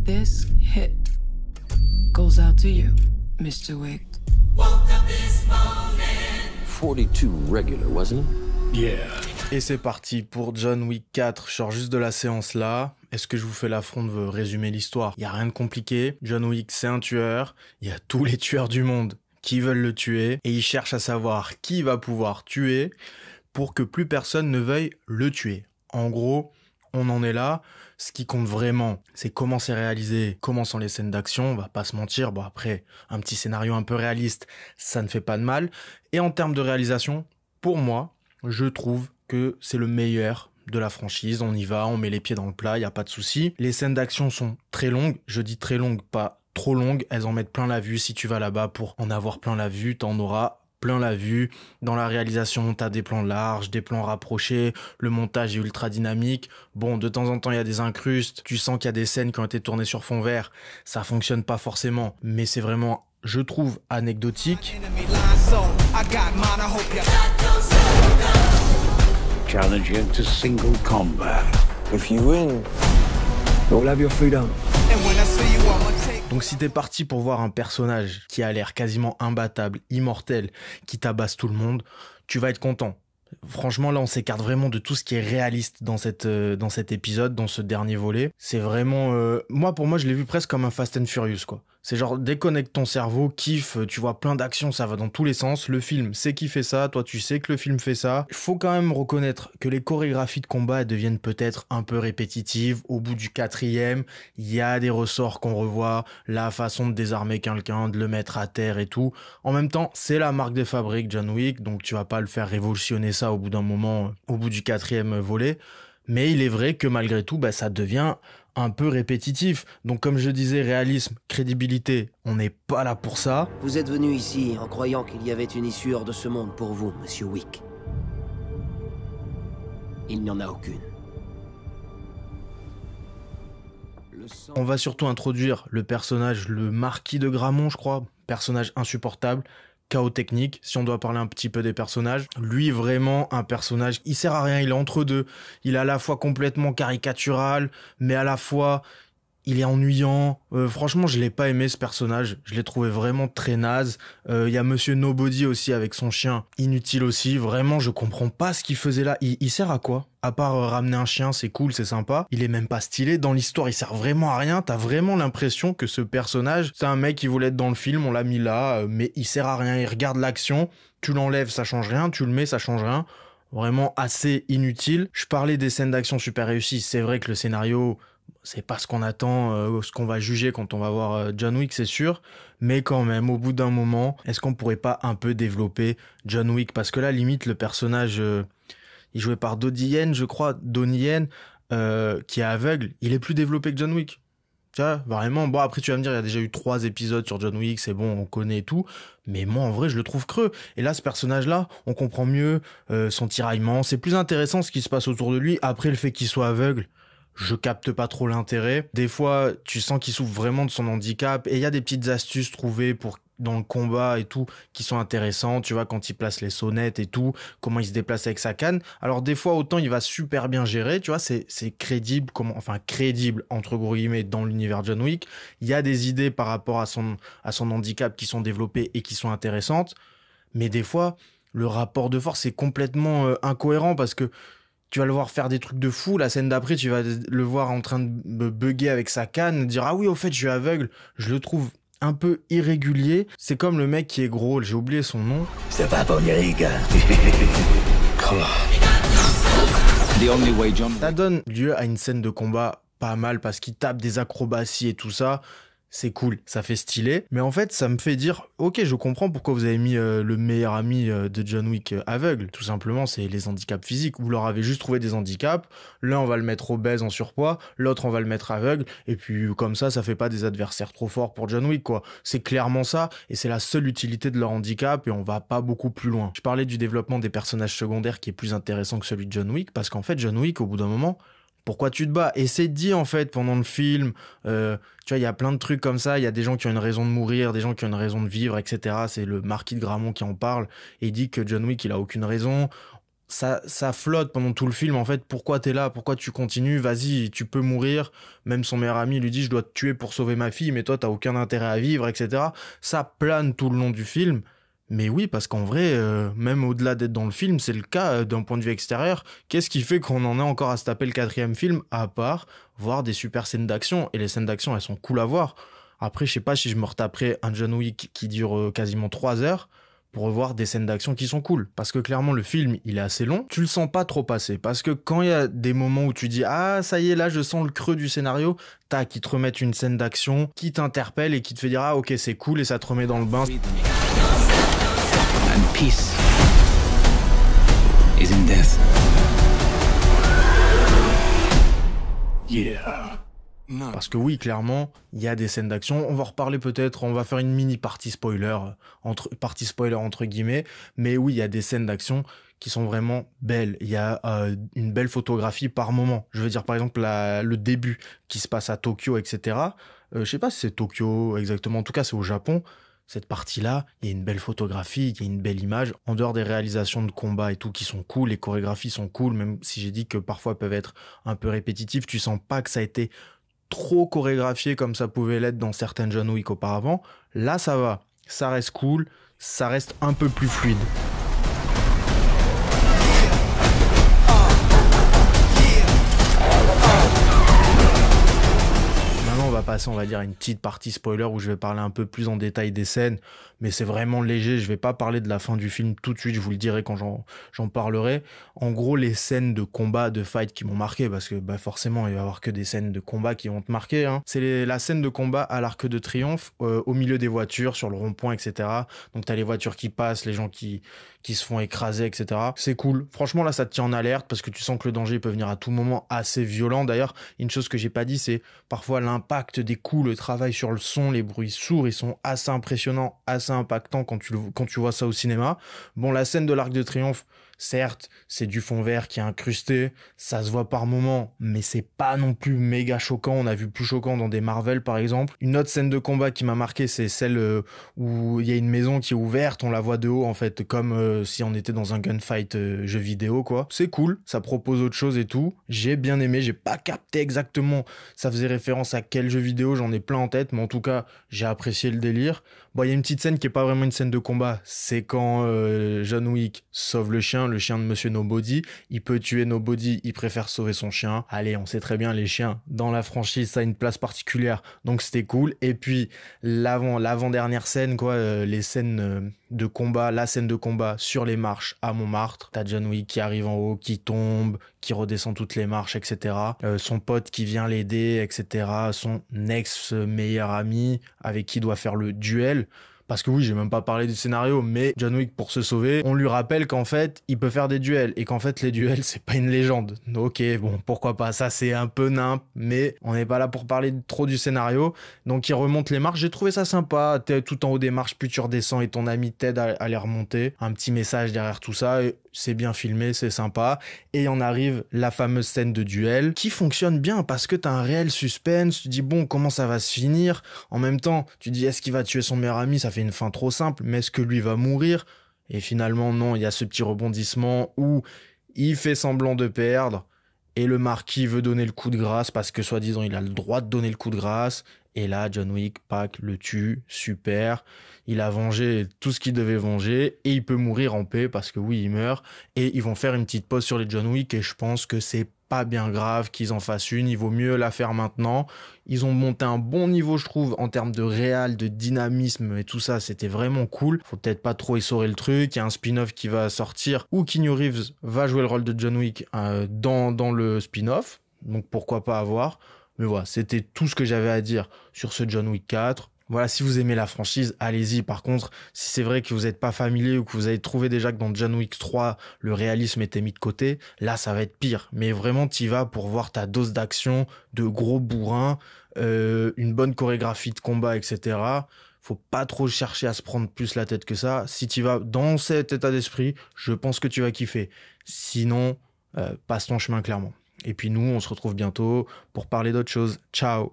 This hit goes out to you, Mr. Wick. 42 regular, wasn't it? Yeah. Et c'est parti pour John Wick 4. Je sors juste de la séance là. Est-ce que je vous fais l'affront de résumer l'histoire? Il n'y a rien de compliqué. John Wick, c'est un tueur. Il y a tous les tueurs du monde qui veulent le tuer. Et il cherche à savoir qui va pouvoir tuer pour que plus personne ne veuille le tuer. En gros, on en est là. Ce qui compte vraiment, c'est comment c'est réalisé, comment sont les scènes d'action. On va pas se mentir. Bon, après, un petit scénario un peu réaliste, ça ne fait pas de mal. Et en termes de réalisation, pour moi, je trouve que c'est le meilleur de la franchise. On y va, on met les pieds dans le plat, il n'y a pas de souci. Les scènes d'action sont très longues. Je dis très longues, pas trop longues. Elles en mettent plein la vue. Si tu vas là-bas pour en avoir plein la vue, t'en auras plein la vue. Dans la réalisation, t'as des plans larges, des plans rapprochés. Le montage est ultra dynamique. Bon, de temps en temps, il y a des incrustes. Tu sens qu'il y a des scènes qui ont été tournées sur fond vert. Ça fonctionne pas forcément, mais c'est vraiment, je trouve, anecdotique. Challenge you to single combat. If you win, you'll have your freedom. Donc si t'es parti pour voir un personnage qui a l'air quasiment imbattable, immortel, qui tabasse tout le monde, tu vas être content. Franchement, là, on s'écarte vraiment de tout ce qui est réaliste dans cet épisode, dans ce dernier volet. C'est vraiment... pour moi, je l'ai vu presque comme un Fast and Furious, quoi. C'est genre, déconnecte ton cerveau, kiffe, tu vois plein d'actions, ça va dans tous les sens. Le film sait qui fait ça, toi tu sais que le film fait ça. Il faut quand même reconnaître que les chorégraphies de combat deviennent peut-être un peu répétitives. Au bout du 4e, il y a des ressorts qu'on revoit, la façon de désarmer quelqu'un, de le mettre à terre et tout. En même temps, c'est la marque de fabrique John Wick, donc tu vas pas le faire révolutionner ça au bout d'un moment, au bout du 4e volet. Mais il est vrai que malgré tout, ça devient un peu répétitif. Donc comme je disais, réalisme, crédibilité, on n'est pas là pour ça. Vous êtes venu ici en croyant qu'il y avait une issue hors de ce monde pour vous, Monsieur Wick. Il n'y en a aucune. On va surtout introduire le personnage, le marquis de Gramont, je crois. Personnage insupportable. Chaos technique, si on doit parler un petit peu des personnages. Lui, vraiment, un personnage, il sert à rien, il est entre deux. Il est à la fois complètement caricatural, mais à la fois, il est ennuyant. Franchement, je l'ai pas aimé, ce personnage. Je l'ai trouvé vraiment très naze. Il y a Monsieur Nobody aussi, avec son chien. Inutile aussi. Vraiment, je comprends pas ce qu'il faisait là. Il sert à quoi? À part ramener un chien, c'est cool, c'est sympa. Il est même pas stylé. Dans l'histoire, il sert vraiment à rien. T'as vraiment l'impression que ce personnage, c'est un mec qui voulait être dans le film, on l'a mis là, mais il sert à rien. Il regarde l'action. Tu l'enlèves, ça change rien. Tu le mets, ça change rien. Vraiment assez inutile. Je parlais des scènes d'action super réussies. C'est vrai que le scénario, c'est pas ce qu'on attend, ce qu'on va juger quand on va voir John Wick, c'est sûr. Mais quand même, au bout d'un moment, est-ce qu'on pourrait pas un peu développer John Wick? Parce que là, limite, le personnage, il jouait par Donnie Yen, je crois, Donnie Yen, qui est aveugle, il est plus développé que John Wick. Tu vois, vraiment. Bon, après, tu vas me dire, il y a déjà eu 3 épisodes sur John Wick, c'est bon, on connaît tout. Mais moi, en vrai, je le trouve creux. Et là, ce personnage-là, on comprend mieux son tiraillement. C'est plus intéressant ce qui se passe autour de lui. Après, le fait qu'il soit aveugle, je capte pas trop l'intérêt. Des fois, tu sens qu'il souffre vraiment de son handicap. Et il y a des petites astuces trouvées dans le combat et tout, qui sont intéressantes. Tu vois, quand il place les sonnettes et tout, comment il se déplace avec sa canne. Alors, des fois, autant il va super bien gérer, tu vois, c'est crédible, crédible, entre gros guillemets, dans l'univers John Wick. Il y a des idées par rapport à son handicap qui sont développées et qui sont intéressantes. Mais des fois, le rapport de force est complètement incohérent parce que tu vas le voir faire des trucs de fou. La scène d'après, tu vas le voir en train de me bugger avec sa canne, dire « Ah oui, au fait, je suis aveugle ». Je le trouve un peu irrégulier. C'est comme le mec qui est gros, j'ai oublié son nom. C'est pas pour les gars. Ça donne lieu à une scène de combat pas mal parce qu'il tape des acrobaties et tout ça. C'est cool, ça fait stylé. Mais en fait, ça me fait dire, ok, je comprends pourquoi vous avez mis le meilleur ami de John Wick aveugle. Tout simplement, c'est les handicaps physiques. Vous leur avez juste trouvé des handicaps. L'un, on va le mettre obèse en surpoids. L'autre, on va le mettre aveugle. Et puis, comme ça fait pas des adversaires trop forts pour John Wick, quoi. C'est clairement ça. Et c'est la seule utilité de leur handicap. Et on va pas beaucoup plus loin. Je parlais du développement des personnages secondaires qui est plus intéressant que celui de John Wick. Parce qu'en fait, John Wick, au bout d'un moment, pourquoi tu te bats? Et c'est dit en fait pendant le film, tu vois, il y a plein de trucs comme ça, il y a des gens qui ont une raison de mourir, des gens qui ont une raison de vivre, etc. C'est le marquis de Gramont qui en parle, et il dit que John Wick, il a aucune raison. ça flotte pendant tout le film, en fait. Pourquoi t'es là? Pourquoi tu continues? Vas-y, tu peux mourir. Même son meilleur ami lui dit, je dois te tuer pour sauver ma fille, mais toi, t'as aucun intérêt à vivre, etc. Ça plane tout le long du film. Mais oui, parce qu'en vrai, même au-delà d'être dans le film, c'est le cas d'un point de vue extérieur. Qu'est-ce qui fait qu'on en est encore à se taper le 4e film, à part voir des super scènes d'action? Et les scènes d'action, elles sont cool à voir. Après, je sais pas si je me retaperai un John Wick qui dure quasiment 3 heures pour revoir des scènes d'action qui sont cool. Parce que clairement, le film, il est assez long. Tu le sens pas trop passer. Parce que quand il y a des moments où tu dis « Ah, ça y est, là, je sens le creux du scénario », tac, ils te remettent une scène d'action qui t'interpelle et qui te fait dire « Ah, ok, c'est cool » et ça te remet dans le bain. And peace is in death. Yeah. Parce que oui, clairement, il y a des scènes d'action. On va reparler peut-être, on va faire une mini partie spoiler entre guillemets. Mais oui, il y a des scènes d'action qui sont vraiment belles. Il y a une belle photographie par moment. Je veux dire, par exemple, le début qui se passe à Tokyo, etc. Je sais pas si c'est Tokyo exactement. En tout cas, c'est au Japon. Cette partie-là, il y a une belle photographie, il y a une belle image. En dehors des réalisations de combat et tout qui sont cool, les chorégraphies sont cool, même si j'ai dit que parfois elles peuvent être un peu répétitives, tu sens pas que ça a été trop chorégraphié comme ça pouvait l'être dans certaines John Wick auparavant. Là, ça va. Ça reste cool, ça reste un peu plus fluide. On va passer, on va dire, à une petite partie spoiler où je vais parler un peu plus en détail des scènes, mais c'est vraiment léger. Je vais pas parler de la fin du film tout de suite, je vous le dirai quand j'en parlerai. En gros, les scènes de combat, de fight qui m'ont marqué, parce que forcément, il va y avoir que des scènes de combat qui vont te marquer, hein. C'est la scène de combat à l'Arc de Triomphe, au milieu des voitures, sur le rond-point, etc. Donc t'as les voitures qui passent, les gens qui se font écraser, etc. C'est cool. Franchement, là, ça te tient en alerte parce que tu sens que le danger peut venir à tout moment, assez violent. D'ailleurs, une chose que j'ai pas dit, c'est parfois l'impact des coups, le travail sur le son, les bruits sourds, ils sont assez impressionnants, assez impactants quand tu vois ça au cinéma. Bon, la scène de l'Arc de Triomphe, certes, c'est du fond vert qui est incrusté, ça se voit par moments, mais c'est pas non plus méga choquant. On a vu plus choquant dans des Marvel, par exemple. Une autre scène de combat qui m'a marqué, c'est celle où il y a une maison qui est ouverte, on la voit de haut, en fait, comme si on était dans un gunfight jeu vidéo, quoi. C'est cool, ça propose autre chose et tout. J'ai bien aimé, j'ai pas capté exactement, ça faisait référence à quel jeu vidéo, j'en ai plein en tête, mais en tout cas, j'ai apprécié le délire. Bon, il y a une petite scène qui est pas vraiment une scène de combat, c'est quand John Wick sauve le chien de Monsieur Nobody. Il peut tuer Nobody, il préfère sauver son chien. Allez, on sait très bien, les chiens, dans la franchise, ça a une place particulière, donc c'était cool. Et puis, l'avant-dernière scène, quoi, les scènes de combat, la scène de combat sur les marches à Montmartre. T'as John Wick qui arrive en haut, qui tombe, qui redescend toutes les marches, etc. Son pote qui vient l'aider, etc. Son ex-meilleur ami avec qui il doit faire le duel. Parce que oui, j'ai même pas parlé du scénario, mais John Wick, pour se sauver, on lui rappelle qu'en fait, il peut faire des duels, et qu'en fait, les duels, c'est pas une légende. Ok, bon, pourquoi pas, ça c'est un peu nimp, mais on n'est pas là pour parler trop du scénario. Donc il remonte les marches, j'ai trouvé ça sympa, t'es tout en haut des marches, plus tu redescends, et ton ami t'aide à les remonter. Un petit message derrière tout ça, et c'est bien filmé, c'est sympa. Et on arrive la fameuse scène de duel, qui fonctionne bien, parce que t'as un réel suspense, tu dis bon, comment ça va se finir? En même temps, tu dis est-ce qu'il va tuer son meilleur ami? Ça fait une fin trop simple, mais est-ce que lui va mourir? Et finalement non, il y a ce petit rebondissement où il fait semblant de perdre et le marquis veut donner le coup de grâce parce que soi-disant il a le droit de donner le coup de grâce, et là John Wick le tue, super, il a vengé tout ce qu'il devait venger et il peut mourir en paix parce que oui, il meurt. Et ils vont faire une petite pause sur les John Wick et je pense que c'est pas bien grave qu'ils en fassent une, il vaut mieux la faire maintenant. Ils ont monté un bon niveau, je trouve, en termes de réal, de dynamisme et tout ça, c'était vraiment cool. Faut peut-être pas trop essorer le truc, il y a un spin-off qui va sortir où Keanu Reeves va jouer le rôle de John Wick dans le spin-off, donc pourquoi pas avoir. Mais voilà, c'était tout ce que j'avais à dire sur ce John Wick 4. Voilà, si vous aimez la franchise, allez-y. Par contre, si c'est vrai que vous n'êtes pas familier ou que vous avez trouvé déjà que dans John Wick 3, le réalisme était mis de côté, là, ça va être pire. Mais vraiment, t'y vas pour voir ta dose d'action, de gros bourrins, une bonne chorégraphie de combat, etc. Faut pas trop chercher à se prendre plus la tête que ça. Si t'y vas dans cet état d'esprit, je pense que tu vas kiffer. Sinon, passe ton chemin clairement. Et puis nous, on se retrouve bientôt pour parler d'autre chose. Ciao!